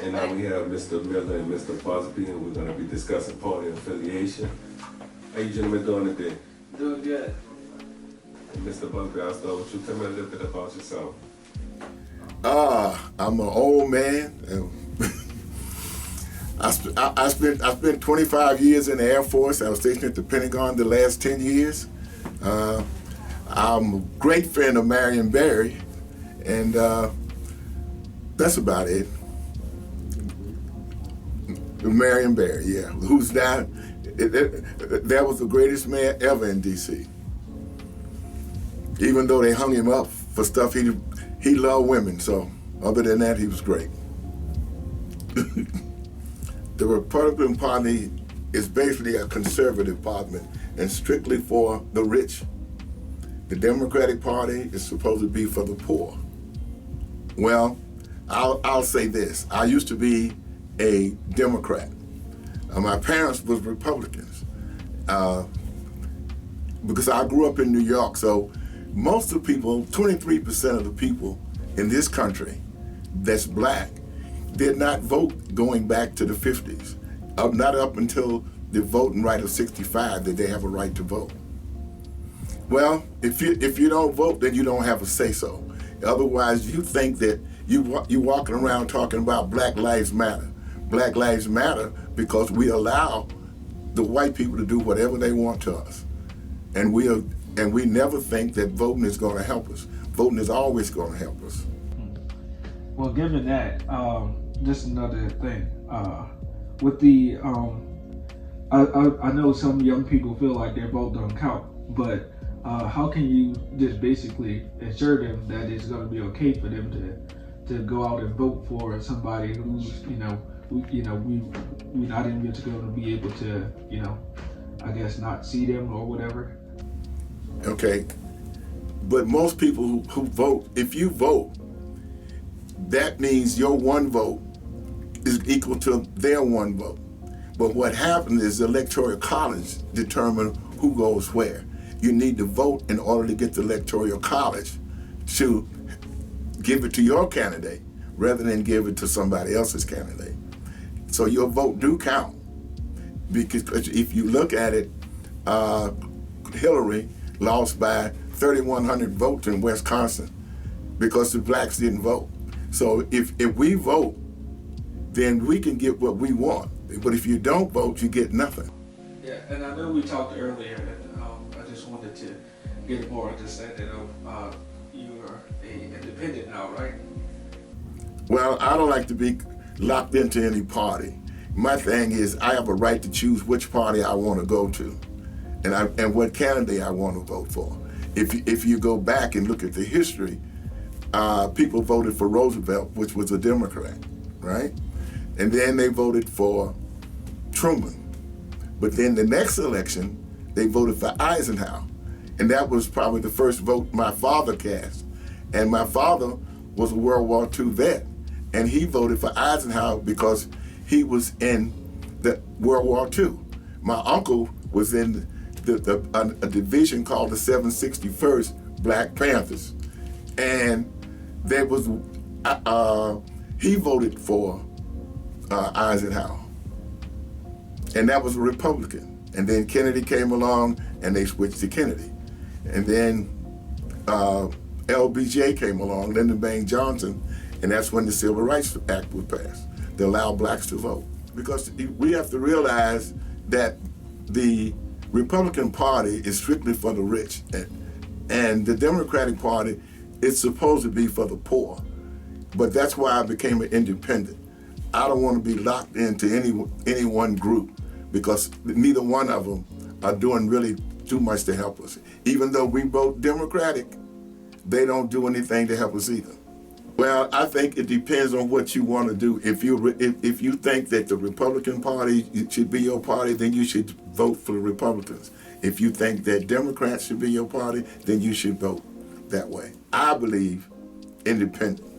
And now we have Mr. Miller and Mr. Busby, and we're going to be discussing party affiliation. How you gentlemen doing today? Doing good. And Mr. Busby, I'll start with you. Tell me a little bit about yourself. I'm an old man. I spent 25 years in the Air Force. I was stationed at the Pentagon the last 10 years. I'm a great friend of Marion Barry, and that's about it. Marion Barry, yeah, who's died. That was the greatest man ever in D.C. Even though they hung him up for stuff, he loved women, so other than that, he was great. The Republican Party is basically a conservative party and strictly for the rich. The Democratic Party is supposed to be for the poor. Well, I'll say this. I used to be a Democrat. My parents was Republicans because I grew up in New York, so most of the people, 23% of the people in this country that's black, did not vote going back to the 50s. Not up until the voting right of 65 did they have a right to vote. Well, if you don't vote, then you don't have a say-so. Otherwise, you think that you walking around talking about Black Lives Matter. Black Lives Matter because we allow the white people to do whatever they want to us. And we never think that voting is going to help us. Voting is always going to help us. Well, given that, just another thing. With the, I know some young people feel like their vote don't count, but how can you just basically assure them that it's going to be okay for them to go out and vote for somebody who's, we're not even going to be able to, I guess not see them or whatever. Okay, but most people who vote, if you vote, that means your one vote is equal to their one vote. But what happens is the Electoral College determine who goes where. You need to vote in order to get the Electoral College to give it to your candidate rather than give it to somebody else's candidate. So your vote do count. Because if you look at it, Hillary lost by 3,100 votes in Wisconsin because the blacks didn't vote. So if we vote, then we can get what we want. But if you don't vote, you get nothing. Yeah, and I know we talked earlier, and I just wanted to get a more understanding of you are an independent now, right? Well, I don't like to be locked into any party. My thing is I have a right to choose which party I want to go to and what candidate I want to vote for. If you go back and look at the history, people voted for Roosevelt, which was a Democrat, right? And then they voted for Truman. But then the next election, they voted for Eisenhower. And that was probably the first vote my father cast. And my father was a World War II vet. And he voted for Eisenhower because he was in the World War II. My uncle was in a division called the 761st Black Panthers. And there was, he voted for Eisenhower. And that was a Republican. And then Kennedy came along and they switched to Kennedy. And then LBJ came along, Lyndon Baines Johnson, and that's when the Civil Rights Act was passed to allow blacks to vote. Because we have to realize that the Republican Party is strictly for the rich, and the Democratic Party is supposed to be for the poor. But that's why I became an independent. I don't want to be locked into any one group because neither one of them are doing really too much to help us. Even though we vote Democratic, they don't do anything to help us either. Well, I think it depends on what you want to do. If you think that the Republican Party should be your party, then you should vote for the Republicans. If you think that Democrats should be your party, then you should vote that way. I believe independent.